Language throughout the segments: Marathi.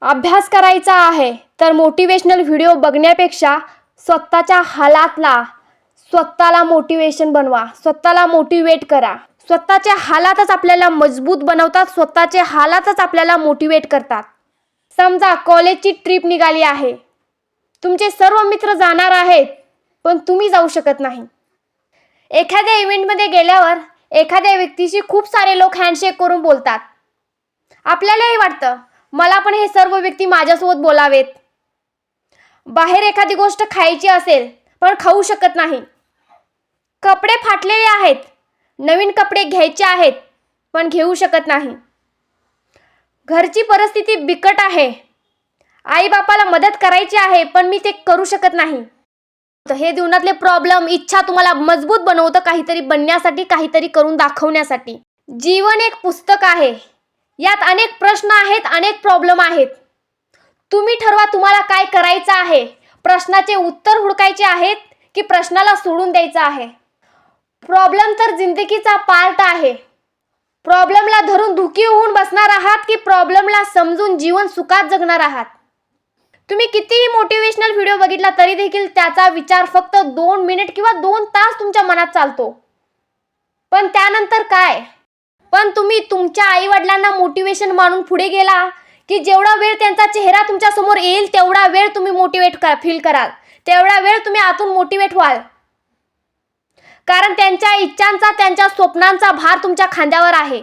अभ्यास करायचा आहे तर मोटिवेशनल व्हिडिओ बघण्यापेक्षा स्वतःच्या हालातला स्वतःला मोटिवेशन बनवा, स्वतःला मोटिवेट करा. स्वतःच्या हालातच आपल्याला मजबूत बनवतात, स्वतःचे हालातच आपल्याला मोटिवेट करतात. समजा कॉलेजची ट्रिप निघाली आहे, तुमचे सर्व मित्र जाणार आहेत पण तुम्ही जाऊ शकत नाही. एखाद्या इव्हेंटमध्ये गेल्यावर एखाद्या व्यक्तीशी खूप सारे लोक हँडशेक करून बोलतात. आपल्यालाही वाटतं मला पण हे सर्व व्यक्ती माझ्यासोबत बोलावेत. बाहेर एखादी गोष्ट खायची असेल पण खाऊ शकत नाही. कपडे फाटलेले आहेत, नवीन कपडे घ्यायचे आहेत पण घेऊ शकत नाही. घरची परिस्थिती बिकट आहे, आई बापाला मदत करायची आहे पण मी ते करू शकत नाही. हे जीवनातले प्रॉब्लेम इच्छा तुम्हाला मजबूत बनवतं, काहीतरी बनण्यासाठी, काहीतरी करून दाखवण्यासाठी. जीवन एक पुस्तक आहे, यात अनेक प्रश्न आहेत, अनेक प्रॉब्लेम आहेत. तुम्ही ठरवा तुम्हाला काय करायचं आहे. प्रश्नाचे उत्तर हुडकायचे आहेत की प्रश्नाला सोडून द्यायचं आहे. प्रॉब्लेम तर जिंदगीचा पार्ट आहे. प्रॉब्लेमला धरून दुःखी होऊन बसणार आहात की प्रॉब्लेमला समजून जीवन सुखात जगणार आहात. तुम्ही कितीही मोटिवेशनल व्हिडिओ बघितला तरी देखील त्याचा विचार फक्त 2 मिनिट किंवा 2 तास तुमच्या मनात चालतो. पण त्यानंतर काय? पण तुम्ही तुमच्या आईवडिलांना मोटिवेशन मानून पुढे गेला की जेवढा वेळ त्यांचा चेहरा तुमच्या समोर येईल तेवढा वेळ तुम्ही मोटिवेट फील कराल, तेवढा वेळ तुम्ही आतून मोटिवेट व्हाल. कारण त्यांच्या इच्छांचा, त्यांच्या स्वप्नांचा भार तुमच्या खांद्यावर आहे.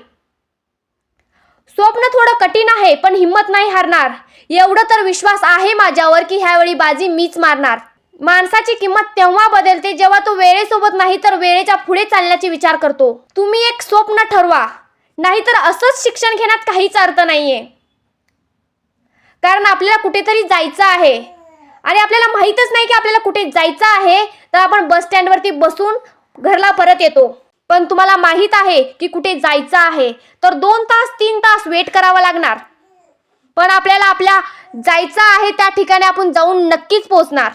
स्वप्न थोडं कठीण आहे पण हिम्मत नाही हारणार. एवढं तर विश्वास आहे माझ्यावर की ह्यावेळी बाजी मीच मारणार. माणसाची किंमत तेव्हा बदलते जेव्हा तो वेळेसोबत नाही तर वेळेच्या पुढे चालण्याचा विचार करतो. तुम्ही एक स्वप्न ठरवा, नाहीतर असंच शिक्षण घेण्यात काहीच अर्थ नाहीये. कारण आपल्याला कुठेतरी जायचं आहे आणि आपल्याला माहीतच नाही की आपल्याला कुठे जायचं आहे, तर आपण बस स्टँडवरती बसून घरला परत येतो. पण तुम्हाला माहीत आहे की कुठे जायचं आहे तर 2 तास 3 तास वेट करावा लागणार. पण आपल्याला आपल्या जायचं आहे त्या ठिकाणी आपण जाऊन नक्कीच पोहोचणार.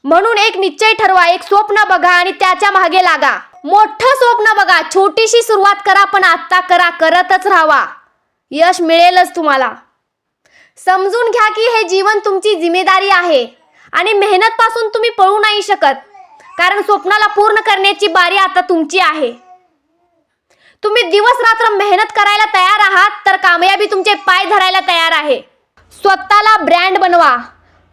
म्हणून एक निश्चय ठरवा, एक स्वप्न बघा आणि त्याच्या मागे लागा. मोठं स्वप्न बघा, छोटीशी सुरुवात करा पण आत्ता करा, करतच राहावा. यश मिळेलच तुम्हाला. समजून घ्या की हे जीवन तुमची जिम्मेदारी आहे आणि मेहनत पासून तुम्ही पळू नाही शकत. कारण स्वप्नाला पूर्ण करण्याची बारी आता तुमची आहे. तुम्ही दिवस रात्र मेहनत करायला तयार आहात तर कामयाबी तुमचे पाय धरायला तयार आहे. स्वतःला ब्रँड बनवा.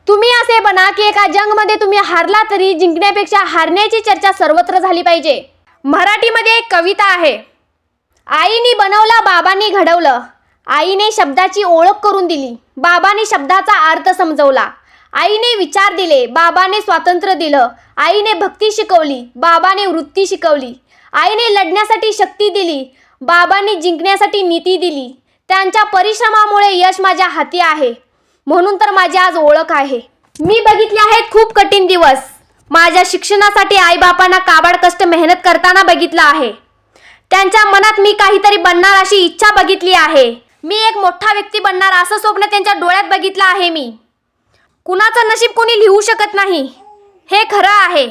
तुम्ही असे बना की एका जंगमध्ये तुम्ही हारला तरी जिंकण्यापेक्षा हारण्याची चर्चा सर्वत्र झाली पाहिजे. मराठीमध्ये एक कविता आहे, आईने बनवलं बाबांनी घडवलं. आईने शब्दाची ओळख करून दिली, बाबांनी शब्दाचा अर्थ समजवला. आईने विचार दिले, बाबाने स्वातंत्र्य दिलं. आईने भक्ती शिकवली, बाबाने वृत्ती शिकवली. आईने लढण्यासाठी शक्ती दिली, बाबांनी जिंकण्यासाठी नीती दिली. त्यांच्या परिश्रमामुळे यश माझ्या हाती आहे, म्हणून तर माझी आज ओळख आहे. मी बघितले आहेत खूप कठीण दिवस. माझ्या शिक्षणासाठी आईबापांना काबाड कष्ट मेहनत करताना बघितलं आहे. त्यांच्या मनात मी काहीतरी बनणार अशी इच्छा बघितली आहे. मी एक मोठा व्यक्ती बनणार असं स्वप्न त्यांच्या डोळ्यात बघितलं आहे मी. कुणाचं नशीब कोणी लिहू शकत नाही, हे खरं आहे.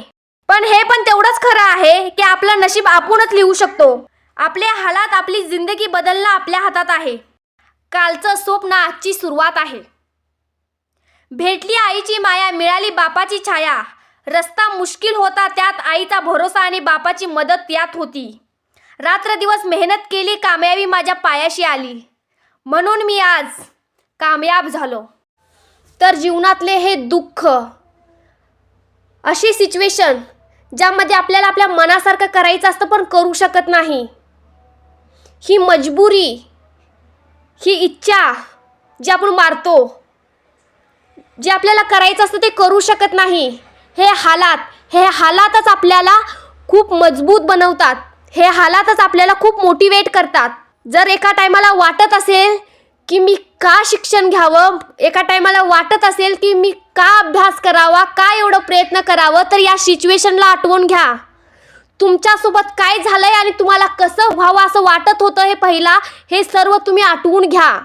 पण हे पण तेवढंच खरं आहे की आपलं नशीब आपणच लिहू शकतो. आपल्या हालात आपली जिंदगी बदलणं आपल्या हातात आहे. कालचं स्वप्न आजची सुरुवात आहे. भेटली आईची माया, मिळाली बापाची छाया. रस्ता मुश्किल होता त्यात आईचा भरोसा आणि बापाची मदत यात होती. रात्र दिवस मेहनत केली, कामयाबी माझ्या पायाशी आली. म्हणून मी आज कामयाब झालो. तर जीवनातले हे दुःख, अशी सिच्युएशन ज्यामध्ये आपल्याला आपल्या मनासारखं करायचं असतं पण करू शकत नाही, ही मजबुरी, ही इच्छा जी आपण मारतो, जे आपल्याला करायचं असतं ते करू शकत नाही, हे हालातच आपल्याला खूप मजबूत बनवतात. हे हालातच आपल्याला खूप मोटिवेट करतात. जर एका टायमाला वाटत असेल की मी का शिक्षण घ्यावं, एका टायमाला वाटत असेल की मी का अभ्यास करावा, का एवढं प्रयत्न करावं, तर या सिच्युएशनला आठवून घ्या. तुमच्यासोबत काय झालंय आणि तुम्हाला कसं व्हावं असं वाटत होतं हे सर्व तुम्ही आठवून घ्या.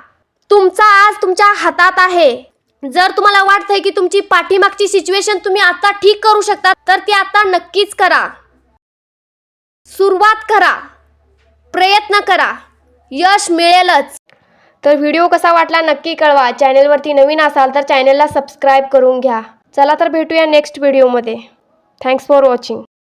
तुमचा आज तुमच्या हातात आहे. जर तुम्हाला वाटतंय की तुमची पाठीमागची सिच्युएशन तुम्ही आता ठीक करू शकता तर ती आता नक्कीच करा. सुरुवात करा, प्रयत्न करा, यश मिळेलच. तर व्हिडिओ कसा वाटला नक्की कळवा. चॅनेलवरती नवीन असाल तर चॅनेलला सबस्क्राईब करून घ्या. चला तर भेटूया नेक्स्ट व्हिडिओमध्ये. Thanks for watching.